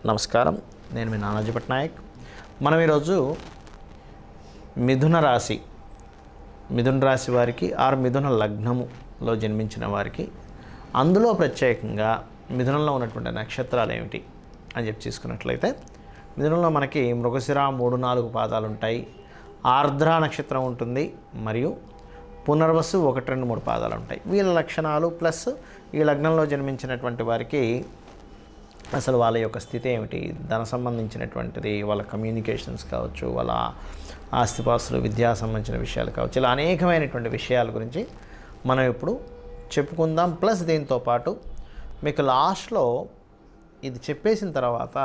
నమస్కారం, నేను మీ నానాజీ పట్నాయక్. మనం ఈరోజు మిథున రాశి వారికి ఆరు మిథున లగ్నములో జన్మించిన వారికి, అందులో ప్రత్యేకంగా మిథునంలో ఉన్నటువంటి నక్షత్రాలు ఏమిటి అని చెప్పి తీసుకున్నట్లయితే, మిథునంలో మనకి మృగశిర 3-4 పాదాలు ఉంటాయి, ఆర్ద్ర నక్షత్రం ఉంటుంది, మరియు పునర్వసు 1-2-3 పాదాలు ఉంటాయి. వీళ్ళ లక్షణాలు ప్లస్ ఈ లగ్నంలో జన్మించినటువంటి వారికి అసలు వాళ్ళ యొక్క స్థితి ఏమిటి, ధన సంబంధించినటువంటిది, వాళ్ళ కమ్యూనికేషన్స్ కావచ్చు, వాళ్ళ ఆస్తిపాస్తులు, విద్యా సంబంధించిన విషయాలు కావచ్చు, ఇలా అనేకమైనటువంటి విషయాల గురించి మనం ఇప్పుడు చెప్పుకుందాం. ప్లస్ దీంతో పాటు మీకు లాస్ట్లో ఇది చెప్పేసిన తర్వాత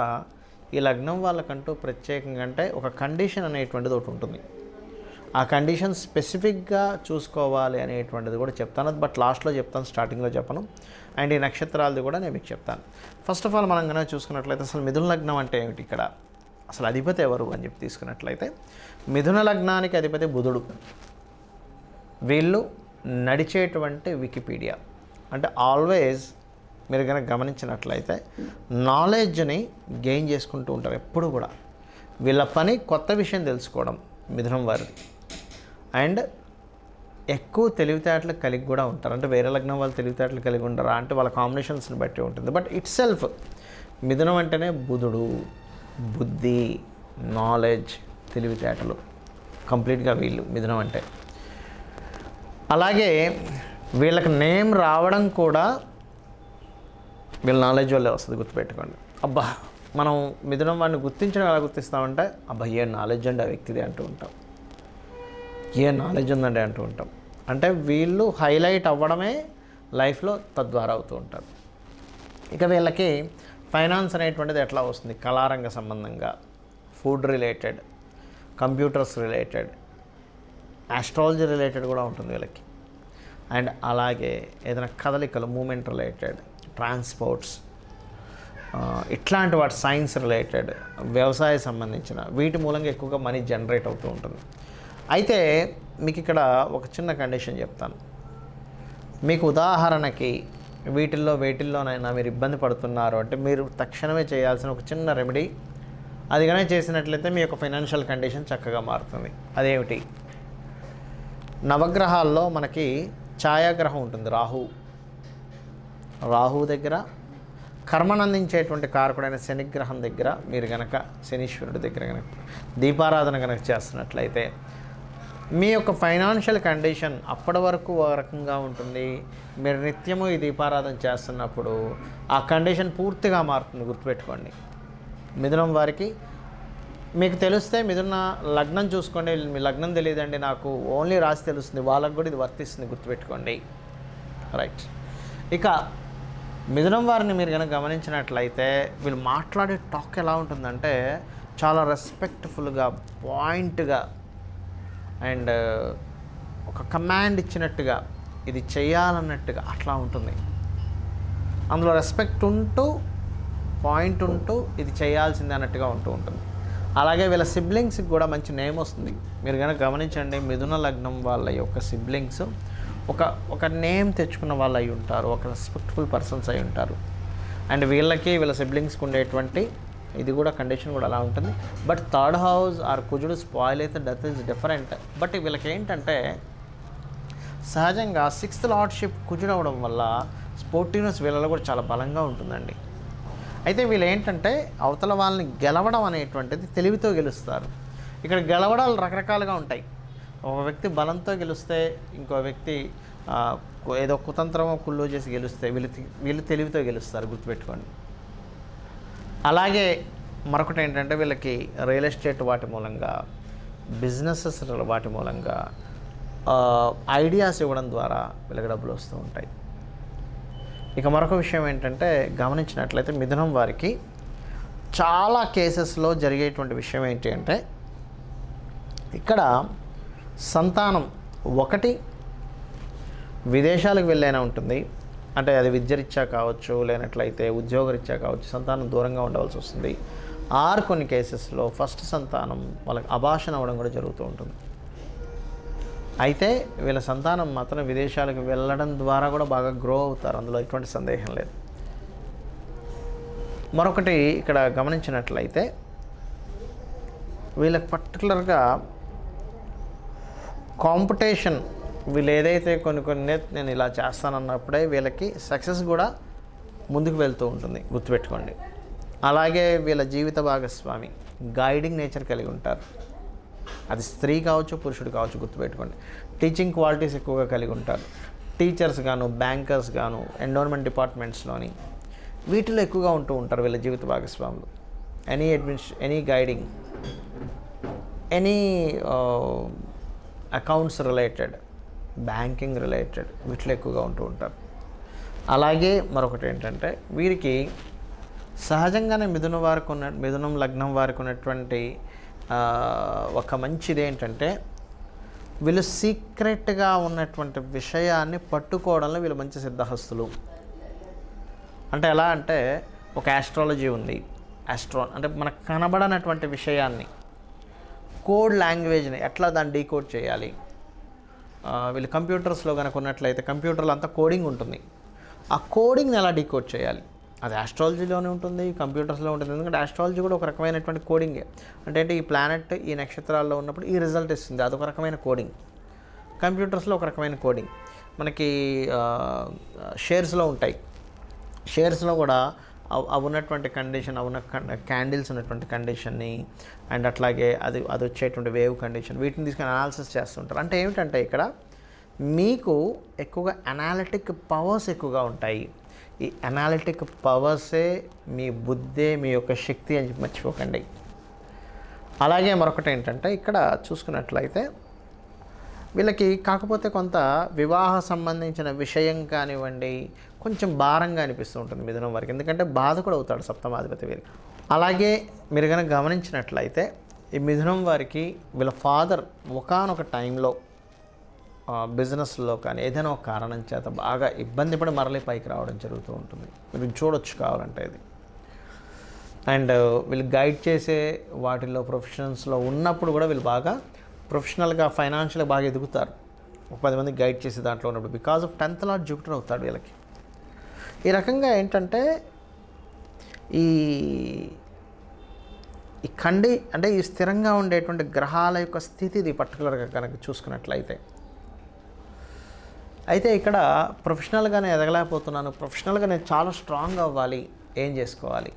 ఈ లగ్నం వాళ్ళకంటూ ప్రత్యేకంగా అంటే ఒక కండిషన్ అనేటువంటిది ఒకటి ఉంటుంది. ఆ కండిషన్ స్పెసిఫిక్గా చూసుకోవాలి అనేటువంటిది కూడా చెప్తాను, బట్ లాస్ట్లో చెప్తాను, స్టార్టింగ్లో చెప్పను. అండ్ ఈ నక్షత్రాలది కూడా నేను మీకు చెప్తాను. ఫస్ట్ ఆఫ్ ఆల్ మనం కనుక చూసుకున్నట్లయితే అసలు మిథున లగ్నం అంటే ఏమిటి, ఇక్కడ అసలు అధిపతి ఎవరు అని చెప్పి తీసుకున్నట్లయితే, మిథున లగ్నానికి అధిపతి బుధుడు. వీళ్ళు నడిచేటువంటి వికీపీడియా అంటే ఆల్వేస్ మీరు కనుక గమనించినట్లయితే నాలెడ్జ్ని గెయిన్ చేసుకుంటూ ఉంటారు ఎప్పుడు కూడా. వీళ్ళ పని కొత్త విషయం తెలుసుకోవడం మిథునం వారిది. అండ్ ఎక్కువ తెలివితేటలు కలిగి కూడా ఉంటారు. అంటే వేరే లగ్నం వాళ్ళు తెలివితేటలు కలిగి ఉంటారా అంటే వాళ్ళ కాంబినేషన్స్ని బట్టి ఉంటుంది. బట్ ఇట్ సెల్ఫ్ మిథునం అంటేనే బుధుడు, బుద్ధి, నాలెడ్జ్, తెలివితేటలు కంప్లీట్గా వీళ్ళు మిథునం అంటే. అలాగే వీళ్ళకి నేమ్ రావడం కూడా వీళ్ళ నాలెడ్జ్ వల్లే వస్తుంది, గుర్తుపెట్టుకోండి. అబ్బా మనం మిథునం వాడిని గుర్తించడం ఎలా గుర్తిస్తామంటే, అబ్బా ఏ నాలెడ్జ్ అండి ఆ వ్యక్తిది అంటూ ఉంటాం, ఏ నాలెడ్జ్ ఉందండి అంటూ ఉంటాం. అంటే వీళ్ళు హైలైట్ అవ్వడమే లైఫ్లో తద్వారా అవుతూ ఉంటారు. ఇక వీళ్ళకి ఫైనాన్స్ అనేటువంటిది ఎట్లా వస్తుంది, కళారంగ సంబంధంగా, food related, computers related, astrology related కూడా ఉంటుంది వీళ్ళకి. అండ్ అలాగే ఏదైనా కదలికలు, మూమెంట్ రిలేటెడ్, ట్రాన్స్పోర్ట్స్, ఇట్లాంటి వాటి సైన్స్ రిలేటెడ్, వ్యవసాయ సంబంధించిన వీటి మూలంగా ఎక్కువగా మనీ జనరేట్ అవుతూ ఉంటుంది. అయితే మీకు ఇక్కడ ఒక చిన్న కండిషన్ చెప్తాను. మీకు ఉదాహరణకి వేటిల్లోనైనా మీరు ఇబ్బంది పడుతున్నారు అంటే మీరు తక్షణమే చేయాల్సిన ఒక చిన్న రెమెడీ, అది కానీ చేసినట్లయితే మీ యొక్క ఫైనాన్షియల్ కండిషన్ చక్కగా మారుతుంది. అదేమిటి, నవగ్రహాల్లో మనకి ఛాయాగ్రహం ఉంటుంది రాహు దగ్గర, కర్మనందించేటువంటి కారకుడైన శనిగ్రహం దగ్గర మీరు కనుక శనీశ్వరుడి దగ్గర కనుక దీపారాధన కనుక చేస్తున్నట్లయితే మీ యొక్క ఫైనాన్షియల్ కండిషన్ అప్పటి వరకు ఒక రకంగా ఉంటుంది. మీరు నిత్యము ఈ దీపారాధన చేస్తున్నప్పుడు ఆ కండిషన్ పూర్తిగా మారుతుంది, గుర్తుపెట్టుకోండి. మిథునం వారికి మీకు తెలిస్తే మిథున లగ్నం చూసుకోండి, మీ లగ్నం తెలియదండి నాకు ఓన్లీ రాశి తెలుస్తుంది, వాళ్ళకు కూడా ఇది వర్తిస్తుంది, గుర్తుపెట్టుకోండి. రైట్. ఇక మిథునం వారిని మీరు కనుక గమనించినట్లయితే వీళ్ళు మాట్లాడే టాక్ ఎలా ఉంటుందంటే చాలా రెస్పెక్ట్ఫుల్గా, పాయింట్గా, అండ్ ఒక కమాండ్ ఇచ్చినట్టుగా, ఇది చేయాలన్నట్టుగా అట్లా ఉంటుంది. అందులో రెస్పెక్ట్ ఉంటూ, పాయింట్ ఉంటూ, ఇది చేయాల్సిందే అన్నట్టుగా ఉంటూ ఉంటుంది. అలాగే వీళ్ళ సిబ్లింగ్స్కి కూడా మంచి నేమ్ వస్తుంది. మీరు కనుక గమనించండి, మిథున లగ్నం వాళ్ళ యొక్క సిబ్లింగ్స్ ఒక నేమ్ తెచ్చుకున్న వాళ్ళు అయి ఉంటారు, ఒక రెస్పెక్ట్ఫుల్ పర్సన్స్ అయి ఉంటారు. అండ్ వీళ్ళ సిబ్లింగ్స్కి ఉండేటువంటి ఇది కూడా కండిషన్ కూడా అలా ఉంటుంది. బట్ థర్డ్ హౌస్ ఆర్ కుజుడు స్పాయిల్ అయితే డెత్ ఈజ్ డిఫరెంట్. బట్ వీళ్ళకి ఏంటంటే సహజంగా 6th లార్డ్షిప్ కుజుడు అవ్వడం వల్ల స్పోర్టివ్నెస్ వీళ్ళలో కూడా చాలా బలంగా ఉంటుందండి. అయితే వీళ్ళు ఏంటంటే అవతల వాళ్ళని గెలవడం అనేటువంటిది తెలివితో గెలుస్తారు. ఇక్కడ గెలవడాలు రకరకాలుగా ఉంటాయి. ఒక వ్యక్తి బలంతో గెలిస్తే, ఇంకో వ్యక్తి ఏదో కుతంత్రమో కుళ్ళు చేసి గెలిస్తే, వీళ్ళు తెలివితో గెలుస్తారు, గుర్తుపెట్టుకోండి. అలాగే మరొకటి ఏంటంటే వీళ్ళకి రియల్ ఎస్టేట్ వాటి మూలంగా, బిజినెసెస్ వాటి మూలంగా ఐడియాస్ ఇవ్వడం ద్వారా వీళ్ళకి డబ్బులు వస్తూ ఉంటాయి. ఇక మరొక విషయం ఏంటంటే గమనించినట్లయితే మిథునం వారికి చాలా కేసెస్లో జరిగేటువంటి విషయం ఏంటి అంటే, ఇక్కడ సంతానం ఒకటి విదేశాలకు వెళ్ళైనా ఉంటుంది, అంటే అది విద్యరీత్యా కావచ్చు, లేనట్లయితే ఉద్యోగరీత్యా కావచ్చు, సంతానం దూరంగా ఉండవలసి వస్తుంది. ఆర్ కొన్ని కేసెస్లో ఫస్ట్ సంతానం వాళ్ళకి అబార్షన్ అవ్వడం కూడా జరుగుతూ ఉంటుంది. అయితే వీళ్ళ సంతానం మాత్రం విదేశాలకు వెళ్ళడం ద్వారా కూడా బాగా గ్రో అవుతారు, అందులో ఎటువంటి సందేహం లేదు. మరొకటి ఇక్కడ గమనించినట్లయితే వీళ్ళకి పర్టికులర్గా కాంపిటీషన్, వీళ్ళు ఏదైతే కొన్ని నేను ఇలా చేస్తానన్నప్పుడే వీళ్ళకి సక్సెస్ కూడా ముందుకు వెళ్తూ ఉంటుంది, గుర్తుపెట్టుకోండి. అలాగే వీళ్ళ జీవిత భాగస్వామి గైడింగ్ నేచర్ కలిగి ఉంటారు. అది స్త్రీ కావచ్చు, పురుషుడు కావచ్చు, గుర్తుపెట్టుకోండి. టీచింగ్ క్వాలిటీస్ ఎక్కువగా కలిగి ఉంటారు. టీచర్స్ గాను, బ్యాంకర్స్ గాను, ఎండోన్మెంట్ డిపార్ట్మెంట్స్లోని వీటిలో ఎక్కువగా ఉంటూ ఉంటారు వీళ్ళ జీవిత భాగస్వాములు. Any guiding, any accounts related, banking related వీటిలో ఎక్కువగా ఉంటూ ఉంటారు. అలాగే మరొకటి ఏంటంటే వీరికి సహజంగానే మిథునం లగ్నం వారికి ఉన్నటువంటి ఒక మంచిది ఏంటంటే వీళ్ళు సీక్రెట్గా ఉన్నటువంటి విషయాన్ని పట్టుకోవడంలో వీళ్ళు మంచి సిద్ధహస్తులు. అంటే ఎలా అంటే ఒక ఆస్ట్రాలజీ ఉంది. అంటే మనకు కనబడనటువంటి విషయాన్ని, కోడ్ లాంగ్వేజ్ని ఎట్లా దాన్ని డీకోడ్ చేయాలి. వీళ్ళు కంప్యూటర్స్లో కనుక ఉన్నట్లయితే కంప్యూటర్లో అంతా కోడింగ్ ఉంటుంది. ఆ కోడింగ్ని ఎలా డీకోడ్ చేయాలి, అది ఆస్ట్రాలజీలోనే ఉంటుంది, కంప్యూటర్స్లో ఉంటుంది. ఎందుకంటే ఆస్ట్రాలజీ కూడా ఒక రకమైనటువంటి కోడింగే. అంటే ఈ ప్లానెట్ ఈ నక్షత్రాల్లో ఉన్నప్పుడు ఈ రిజల్ట్ ఇస్తుంది, అదొక రకమైన కోడింగ్. కంప్యూటర్స్లో ఒక రకమైన కోడింగ్. మనకి షేర్స్లో ఉంటాయి. షేర్స్లో కూడా అవి ఉన్నటువంటి కండిషన్, క్యాండిల్స్ ఉన్నటువంటి కండిషన్ని, అండ్ అట్లాగే అది వచ్చేటువంటి వేవ్ కండిషన్, వీటిని తీసుకొని అనాలిసిస్ చేస్తుంటారు. అంటే ఏమిటంటే ఇక్కడ మీకు ఎక్కువగా అనాలిటిక్ పవర్స్ ఎక్కువగా ఉంటాయి. ఈ అనాలిటిక్ పవర్సే మీ బుద్ధే మీ యొక్క శక్తి అని చెప్పి మర్చిపోకండి. అలాగే మరొకటి ఏంటంటే ఇక్కడ చూసుకున్నట్లయితే వీళ్ళకి కాకపోతే కొంత వివాహ సంబంధించిన విషయం కానివ్వండి కొంచెం భారంగా అనిపిస్తూ ఉంటుంది మిథునం వారికి. ఎందుకంటే బాధకుడు అవుతాడు సప్తమాధిపతి వీరికి. అలాగే మీరు కనుక గమనించినట్లయితే ఈ మిథునం వారికి వీళ్ళ ఫాదర్ ఒకానొక టైంలో బిజినెస్లో కానీ ఏదైనా ఒక కారణం చేత బాగా ఇబ్బంది పడి మరలి పైకి రావడం జరుగుతూ ఉంటుంది. మీరు చూడొచ్చు కావాలంటే ఇది. అండ్ వీళ్ళు గైడ్ చేసే వాటిల్లో ప్రొఫెషన్స్లో ఉన్నప్పుడు కూడా వీళ్ళు బాగా ప్రొఫెషనల్గా ఫైనాన్షియల్గా బాగా ఎదుగుతారు. ఒక 10 మంది గైడ్ చేసే దాంట్లో ఉన్నప్పుడు because of 10th lord Jupiter అవుతాడు వీళ్ళకి. ఈ రకంగా ఏంటంటే ఈ అంటే ఈ స్థిరంగా ఉండేటువంటి గ్రహాల యొక్క స్థితి ఇది పర్టికులర్గా కనుక చూసుకున్నట్లయితే. అయితే ఇక్కడ ప్రొఫెషనల్గానే ఎదగలేకపోతున్నాను, ప్రొఫెషనల్గా నేను చాలా స్ట్రాంగ్ అవ్వాలి, ఏం చేసుకోవాలి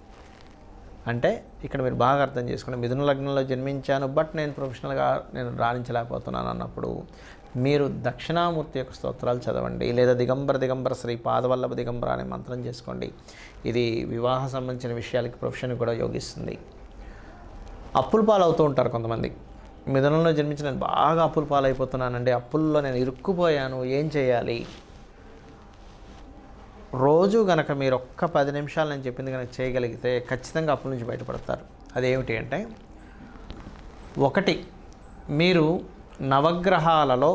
అంటే ఇక్కడ మీరు బాగా అర్థం చేసుకోండి. మిథున లగ్నంలో జన్మించాను బట్ నేను ప్రొఫెషనల్గా రాణించలేకపోతున్నాను అన్నప్పుడు మీరు దక్షిణామూర్తి యొక్క స్తోత్రాలు చదవండి, లేదా దిగంబర శ్రీ పాదవల్లభ దిగంబర అనే మంత్రం చేసుకోండి. ఇది వివాహ సంబంధించిన విషయాలకి ప్రొఫెషన్ కూడా యోగిస్తుంది. అప్పుల పాలవుతూ ఉంటారు కొంతమంది. మిథునంలో జన్మించి నేను బాగా అప్పుల పాలైపోతున్నానండి, అప్పుల్లో నేను ఇరుక్కుపోయాను, ఏం చేయాలి? రోజు గనక మీరు ఒక్క 10 నిమిషాలు నేను చెప్పింది కనుక చేయగలిగితే ఖచ్చితంగా అప్పుల నుంచి బయటపడతారు. అదేమిటి అంటే, 1 మీరు నవగ్రహాలలో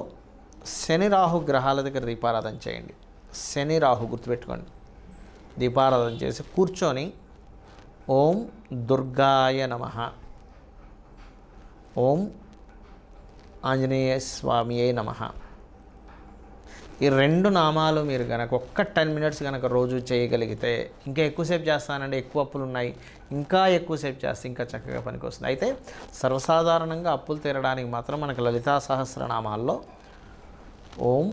శని రాహు గ్రహాల దగ్గర దీపారాధన చేయండి. శని రాహు గుర్తుపెట్టుకోండి. దీపారాధన చేసి కూర్చొని ఓం దుర్గాయ నమః, ఓం ఆంజనేయ స్వామియే నమః, ఈ 2 నామాలు మీరు కనుక ఒక్క 10 minutes కనుక రోజు చేయగలిగితే, ఇంకా ఎక్కువసేపు చేస్తానండి, ఎక్కువ అప్పులు ఉన్నాయి, ఇంకా ఎక్కువసేపు చేస్తే ఇంకా చక్కగా పనికి వస్తుంది. అయితే సర్వసాధారణంగా అప్పులు తీరడానికి మాత్రం మనకు లలితా సహస్రనామాల్లో ఓం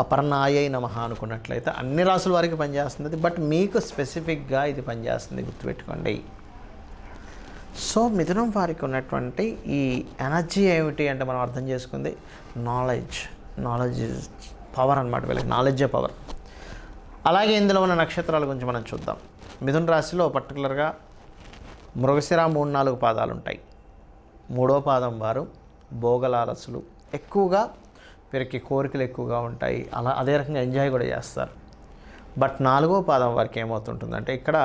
అపర్ణాయై నమః అనుకున్నట్లయితే అన్ని రాసుల వారికి పనిచేస్తుంది. బట్ మీకు స్పెసిఫిక్గా ఇది పనిచేస్తుంది, గుర్తుపెట్టుకోండి. సో మిథునం వారికి ఉన్నటువంటి ఈ ఎనర్జీ ఏమిటి అంటే మనం అర్థం చేసుకుంది నాలెడ్జ్ ఇస్ పవర్ అనమాట. వీళ్ళకి నాలెడ్జే పవర్. అలాగే ఇందులో ఉన్న నక్షత్రాల గురించి మనం చూద్దాం. మిథున రాశిలో పర్టికులర్గా మృగశిర 3-4 పాదాలు ఉంటాయి. 3వ పాదం వారు భోగలాలసులు, ఎక్కువగా వీరికి కోరికలు ఎక్కువగా ఉంటాయి, అదే రకంగా ఎంజాయ్ కూడా చేస్తారు. బట్ 4వ పాదం వారికి ఏమవుతుంటుందంటే ఇక్కడ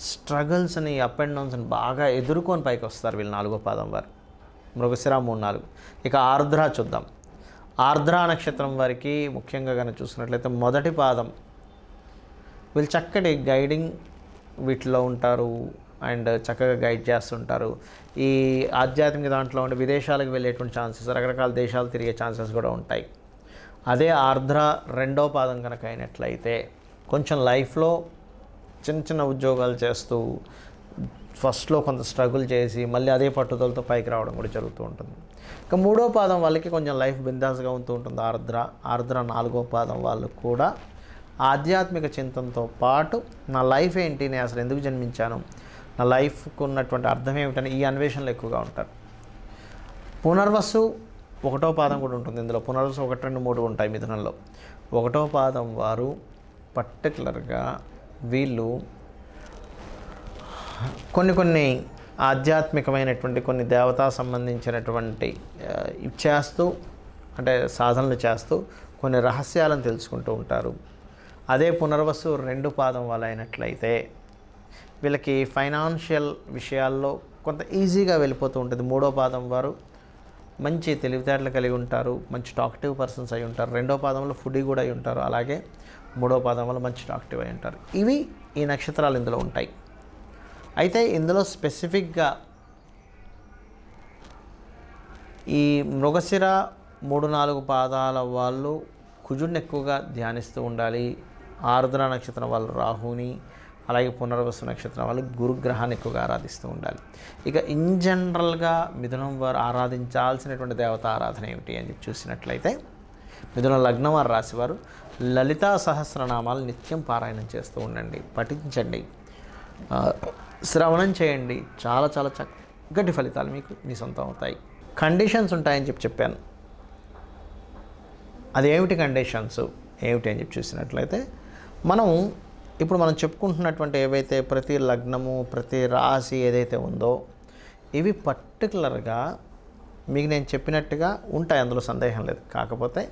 స్ట్రగుల్స్ని, అప్ అండ్ డౌన్స్ని బాగా ఎదుర్కొని పైకి వస్తారు వీళ్ళు 4వ పాదం వారు. మృగశిర 3-4. ఇక ఆర్ద్ర చూద్దాం. ఆర్ద్ర నక్షత్రం వారికి ముఖ్యంగా కనుక చూసుకున్నట్లయితే 1వ పాదం, వీళ్ళు చక్కటి గైడింగ్ వీటిలో ఉంటారు అండ్ చక్కగా గైడ్ చేస్తుంటారు. ఈ ఆధ్యాత్మిక దాంట్లో ఉండి విదేశాలకు వెళ్ళేటువంటి ఛాన్సెస్, రకరకాల దేశాలు తిరిగే ఛాన్సెస్ కూడా ఉంటాయి. అదే ఆర్ద్ర 2వ పాదం కనుక అయినట్లయితే కొంచెం లైఫ్లో చిన్న చిన్న ఉద్యోగాలు చేస్తూ ఫస్ట్లో కొంత స్ట్రగుల్ చేసి మళ్ళీ అదే పట్టుదలతో పైకి రావడం కూడా జరుగుతూ ఉంటుంది. ఇక 3వ పాదం వాళ్ళకి కొంచెం లైఫ్ బిందాస్గా ఉంటూ ఉంటుంది. ఆర్ద్ర 4వ పాదం వాళ్ళు కూడా ఆధ్యాత్మిక చింతనతో పాటు నా లైఫ్ ఏంటి, నేను అసలు ఎందుకు జన్మించాను, నా లైఫ్కు ఉన్నటువంటి అర్థం ఏమిటని ఈ అన్వేషణలు ఎక్కువగా ఉంటారు. పునర్వసు 1వ పాదం కూడా ఉంటుంది ఇందులో. పునర్వసు 1, 2, 3 ఉంటాయి మిథునంలో. 1వ పాదం వారు పర్టికులర్గా వీళ్ళు కొన్ని ఆధ్యాత్మికమైనటువంటి కొన్ని దేవతా సంబంధించినటువంటి చేస్తూ, అంటే సాధనలు చేస్తూ కొన్ని రహస్యాలను తెలుసుకుంటూ ఉంటారు. అదే పునర్వసు 2 పాదం వాళ్ళు అయినట్లయితే వీళ్ళకి ఫైనాన్షియల్ విషయాల్లో కొంత ఈజీగా వెళ్ళిపోతూ ఉంటుంది. 3వ పాదం వారు మంచి తెలివితేటలు కలిగి ఉంటారు, మంచి టాక్టివ్ పర్సన్స్ అయి ఉంటారు. 2వ పాదంలో ఫుడీ కూడా అయి ఉంటారు. అలాగే 3వ పాదం వల్ల మంచి టాక్టివ్ అయి ఉంటారు. ఇవి ఈ నక్షత్రాలు ఇందులో ఉంటాయి. అయితే ఇందులో స్పెసిఫిక్గా ఈ మృగశిర 3, 4 పాదాల వాళ్ళు కుజుడిని ఎక్కువగా ధ్యానిస్తూ ఉండాలి. ఆర్ద్ర నక్షత్రం వాళ్ళు రాహుని, అలాగే పునర్వసు నక్షత్రం వాళ్ళు గురుగ్రహాన్ని ఎక్కువగా ఆరాధిస్తూ ఉండాలి. ఇక ఇన్ జనరల్గా మిథునం వారు ఆరాధించాల్సినటువంటి దేవత ఆరాధన ఏమిటి అని చెప్పి చూసినట్లయితే, మిథున లగ్నం వారు రాశివారు లలితా సహస్రనామాలు నిత్యం పారాయణం చేస్తూ ఉండండి, పఠించండి, శ్రవణం చేయండి. చాలా చాలా చక్కటి ఫలితాలు మీకు మీ సొంతం అవుతాయి. కండిషన్స్ ఉంటాయని చెప్పాను. అదేమిటి కండిషన్స్ ఏమిటి అని చెప్పి చూసినట్లయితే, ఇప్పుడు మనం చెప్పుకుంటున్నటువంటి ఏవైతే ప్రతి లగ్నము ప్రతి రాశి ఏదైతే ఉందో ఇవి పర్టికులర్గా మీకు నేను చెప్పినట్టుగా ఉంటాయి, అందులో సందేహం లేదు. కాకపోతే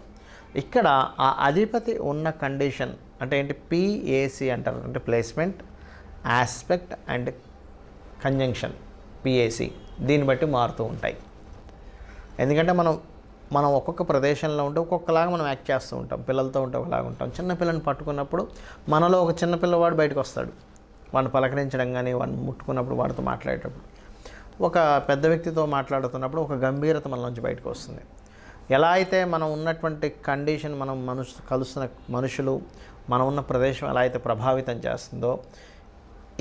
ఇక్కడ ఆ అధిపతి ఉన్న కండిషన్ అంటే ఏంటి, పిఏసి అంటారు, అంటే placement, aspect and conjunction, PAC. దీన్ని బట్టి మారుతూ ఉంటాయి. ఎందుకంటే మనం ఒక్కొక్క ప్రదేశంలో ఉంటే ఒక్కొక్కలాగా మనం యాక్ట్ చేస్తూ ఉంటాం. పిల్లలతో ఉంటే ఒకలాగా ఉంటాం. చిన్నపిల్లని పట్టుకున్నప్పుడు మనలో ఒక చిన్నపిల్లవాడు బయటకు వస్తాడు. వాడిని పలకరించడం కానీ, వాడిని ముట్టుకున్నప్పుడు, వాడితో మాట్లాడేటప్పుడు. ఒక పెద్ద వ్యక్తితో మాట్లాడుతున్నప్పుడు ఒక గంభీరత మనలోంచి బయటకు వస్తుంది. ఎలా అయితే మనం ఉన్నటువంటి కండిషన్, మనం కలుస్తున్న మనుషులు, మనం ఉన్న ప్రదేశం ఎలా అయితే ప్రభావితం చేస్తుందో,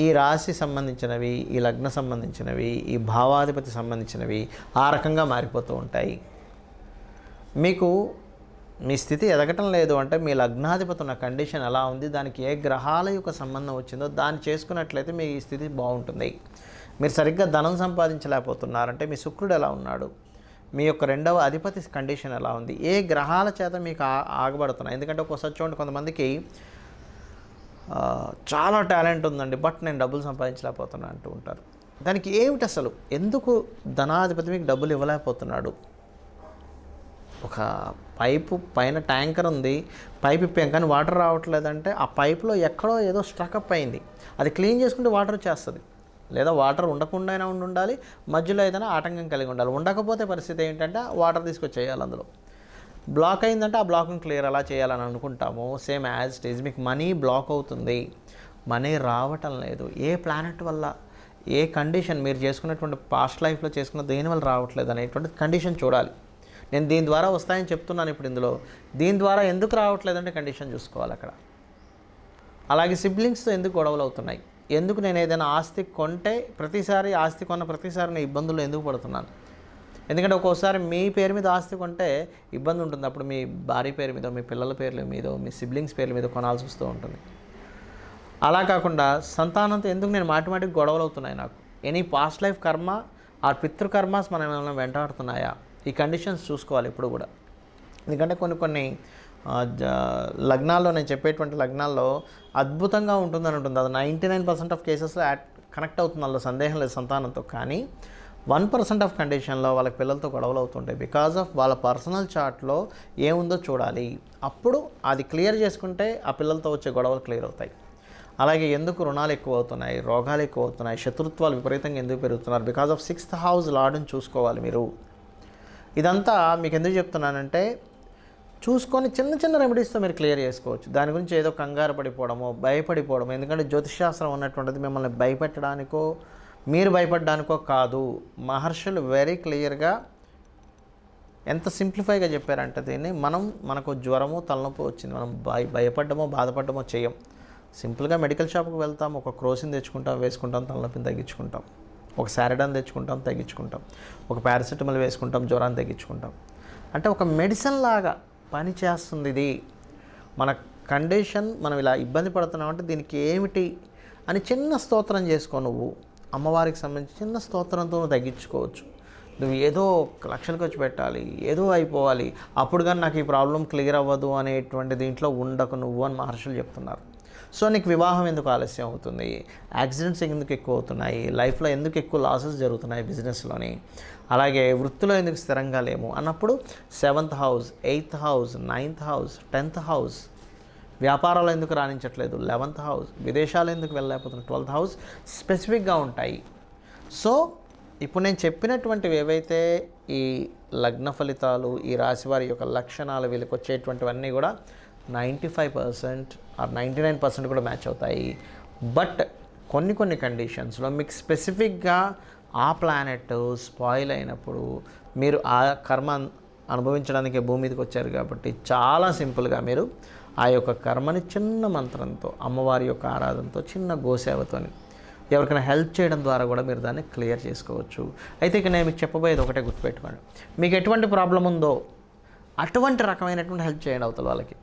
ఈ రాశి సంబంధించినవి, ఈ లగ్న సంబంధించినవి, ఈ భావాధిపతి సంబంధించినవి ఆ రకంగా మారిపోతూ ఉంటాయి. మీకు మీ స్థితి ఎదగటం లేదు అంటే మీ లగ్నాధిపతి ఉన్న కండిషన్ ఎలా ఉంది, దానికి ఏ గ్రహాల యొక్క సంబంధం వచ్చిందో దాన్ని చేసుకున్నట్లయితే మీ స్థితి బాగుంటుంది. మీరు సరిగ్గా ధనం సంపాదించలేకపోతున్నారంటే మీ శుక్రుడు ఎలా ఉన్నాడు, మీ యొక్క 2వ అధిపతి కండిషన్ ఎలా ఉంది, ఏ గ్రహాల చేత మీకు ఆగబడుతున్నాయి. ఎందుకంటే ఒక్కోసారి చూడండి, కొంతమందికి చాలా టాలెంట్ ఉందండి, బట్ నేను డబ్బులు సంపాదించలేకపోతున్నా అంటూ ఉంటారు. దానికి ఏమిటి అసలు, ఎందుకు ధనాధిపతి మీకు డబ్బులు ఇవ్వలేకపోతున్నాడు? ఒక పైపు పైన ట్యాంకర్ ఉంది, పైప్ ఇప్పాం కానీ వాటర్ రావట్లేదంటే ఆ పైపులో ఎక్కడో ఏదో స్ట్రక్అప్ అయింది. అది క్లీన్ చేసుకుంటే వాటర్ వచ్చేస్తుంది. లేదా వాటర్ ఉండకుండా అయినా ఉండాలి, మధ్యలో ఏదైనా ఆటంకం కలిగి ఉండాలి. ఉండకపోతే పరిస్థితి ఏంటంటే వాటర్ తీసుకొచ్చేయాలి. అందులో బ్లాక్ అయిందంటే ఆ బ్లాక్ని క్లియర్ ఎలా చేయాలని అనుకుంటాము. సేమ్ యాజ్ ఇట్ ఈజ్ మీకు మనీ బ్లాక్ అవుతుంది, మనీ రావటం లేదు. ఏ ప్లానెట్ వల్ల, ఏ కండిషన్, మీరు చేసుకున్నటువంటి పాస్ట్ లైఫ్లో చేసుకున్న దేనివల్ల రావట్లేదు అనేటువంటి కండిషన్ చూడాలి. నేను దీని ద్వారా వస్తాయని చెప్తున్నాను ఇప్పుడు ఇందులో. దీని ద్వారా ఎందుకు రావట్లేదంటే కండిషన్ చూసుకోవాలి అక్కడ. అలాగే సిబ్లింగ్స్తో ఎందుకు గొడవలు అవుతున్నాయి, ఎందుకు నేను ఏదైనా ఆస్తి కొంటే ప్రతిసారి, ఆస్తి కొన్న ప్రతిసారి నేను ఇబ్బందులు ఎందుకు పడుతున్నాను. ఎందుకంటే ఒక్కోసారి మీ పేరు మీద ఆస్తి కొంటే ఇబ్బంది ఉంటుంది. అప్పుడు మీ భార్య పేరు మీద, మీ పిల్లల పేర్ల మీద, మీ సిబ్లింగ్స్ పేర్ల మీద కొనాల్సి వస్తూ ఉంటుంది. అలా కాకుండా సంతానంతో ఎందుకు నేను మాటికి గొడవలు అవుతున్నాయి నాకు, ఎనీ పాస్ట్ లైఫ్ కర్మ ఆర్ పితృకర్మాస్ మనం ఏమైనా వెంటాడుతున్నాయా, ఈ కండిషన్స్ చూసుకోవాలి ఇప్పుడు కూడా. ఎందుకంటే కొన్ని లగ్నాల్లో, నేను చెప్పేటువంటి లగ్నాల్లో అద్భుతంగా ఉంటుందని ఉంటుంది. అది 99% ఆఫ్ కేసెస్లో కనెక్ట్ అవుతుంది, అందులో సందేహం లేదు సంతానంతో. కానీ 1% ఆఫ్ కండిషన్లో వాళ్ళకి పిల్లలతో గొడవలు అవుతుంటాయి. బికాజ్ ఆఫ్ వాళ్ళ పర్సనల్ చార్ట్లో ఏముందో చూడాలి. అప్పుడు అది క్లియర్ చేసుకుంటే ఆ పిల్లలతో వచ్చే గొడవలు క్లియర్ అవుతాయి. అలాగే ఎందుకు రుణాలు ఎక్కువ అవుతున్నాయి, రోగాలు ఎక్కువ అవుతున్నాయి, శత్రుత్వాలు విపరీతంగా ఎందుకు పెరుగుతున్నారు, బికాజ్ ఆఫ్ 6th హౌస్ లార్డ్ని చూసుకోవాలి మీరు. ఇదంతా మీకు ఎందుకు చెప్తున్నానంటే, చూసుకొని చిన్న రెమెడీస్తో మీరు క్లియర్ చేసుకోవచ్చు. దాని గురించి ఏదో కంగారు పడిపోవడమో, భయపడిపోవడమో. ఎందుకంటే జ్యోతిషశాస్త్రం ఉన్నటువంటిది మిమ్మల్ని భయపెట్టడానికో, మీరు భయపడడానికో కాదు. మహర్షులు వెరీ క్లియర్గా ఎంత సింప్లిఫైగా చెప్పారంటే దీన్ని, మనకు జ్వరము, తలనొప్పి వచ్చింది, మనం భయపడ్డమో బాధపడ్డమో చేయం. సింపుల్గా మెడికల్ షాప్కి వెళ్తాం, ఒక క్రోసిన్ తెచ్చుకుంటాం, వేసుకుంటాం, తలనొప్పిని తగ్గించుకుంటాం, ఒక శారిడాన్ తెచ్చుకుంటాం, తగ్గించుకుంటాం, ఒక పారాసిటమాల్ వేసుకుంటాం, జ్వరాన్ని తగ్గించుకుంటాం. అంటే ఒక మెడిసిన్ లాగా పని చేస్తుంది ఇది. మన కండిషన్, మనం ఇలా ఇబ్బంది పడుతున్నామంటే దీనికి ఏమిటి అని చిన్న స్తోత్రం చేసుకో. నువ్వు అమ్మవారికి సంబంధించి చిన్న స్తోత్రంతో నువ్వు తగ్గించుకోవచ్చు. నువ్వు ఏదో లక్షలు ఖర్చు పెట్టాలి, ఏదో అయిపోవాలి, అప్పుడు కానీ నాకు ఈ ప్రాబ్లం క్లియర్ అవ్వదు అనేటువంటి దీంట్లో ఉండకు నువ్వు అని మహర్షులు చెప్తున్నారు. సో నీకు వివాహం ఎందుకు ఆలస్యం అవుతుంది, యాక్సిడెంట్స్ ఎందుకు ఎక్కువ అవుతున్నాయి, లైఫ్లో ఎందుకు ఎక్కువ లాసెస్ జరుగుతున్నాయి బిజినెస్లోని, అలాగే వృత్తిలో ఎందుకు స్థిరంగా లేము అన్నప్పుడు 7th house, 8th house, 9th house, 10th house, వ్యాపారాలు ఎందుకు రాణించట్లేదు 11th హౌస్, విదేశాలు ఎందుకు వెళ్ళలేకపోతున్నాయి 12th హౌస్ స్పెసిఫిక్గా ఉంటాయి. సో ఇప్పుడు నేను చెప్పినటువంటివి ఏవైతే ఈ లగ్న ఫలితాలు, ఈ రాశివారి యొక్క లక్షణాలు, వీళ్ళకి వచ్చేటువంటివన్నీ కూడా 95% ఆర్ 99% కూడా మ్యాచ్ అవుతాయి. బట్ కొన్ని కండిషన్స్లో మీకు స్పెసిఫిక్గా ఆ ప్లానెట్ స్పాయిల్ అయినప్పుడు మీరు ఆ కర్మ అనుభవించడానికి భూమి మీదకి వచ్చారు కాబట్టి చాలా సింపుల్గా మీరు ఆ యొక్క కర్మని చిన్న మంత్రంతో, అమ్మవారి యొక్క ఆరాధనతో, చిన్న గోసేవతోని ఎవరికైనా హెల్ప్ చేయడం ద్వారా కూడా మీరు దాన్ని క్లియర్ చేసుకోవచ్చు. అయితే ఇక నేను మీకు చెప్పబోయేది ఒకటే గుర్తుపెట్టుకోండి. మీకు ఎటువంటి ప్రాబ్లం ఉందో అటువంటి రకమైనటువంటి హెల్ప్ చేయండి అవతల వాళ్ళకి.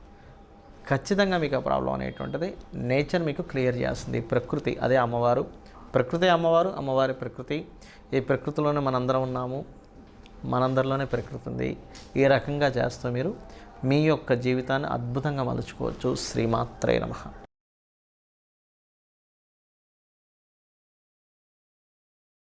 ఖచ్చితంగా మీకు ఆ ప్రాబ్లం అనేటువంటిది నేచర్ మీకు క్లియర్ చేస్తుంది. ప్రకృతి అదే అమ్మవారు, ప్రకృతి అమ్మవారు, అమ్మవారి ప్రకృతి. ఈ ప్రకృతిలోనే మనందరం ఉన్నాము, మనందరిలోనే ప్రకృతి ఉంది. ఈ రకంగా చేస్తూ మీరు మీ యొక్క జీవితాన్ని అద్భుతంగా మలుచుకోవచ్చు. శ్రీమాత్రే నమః.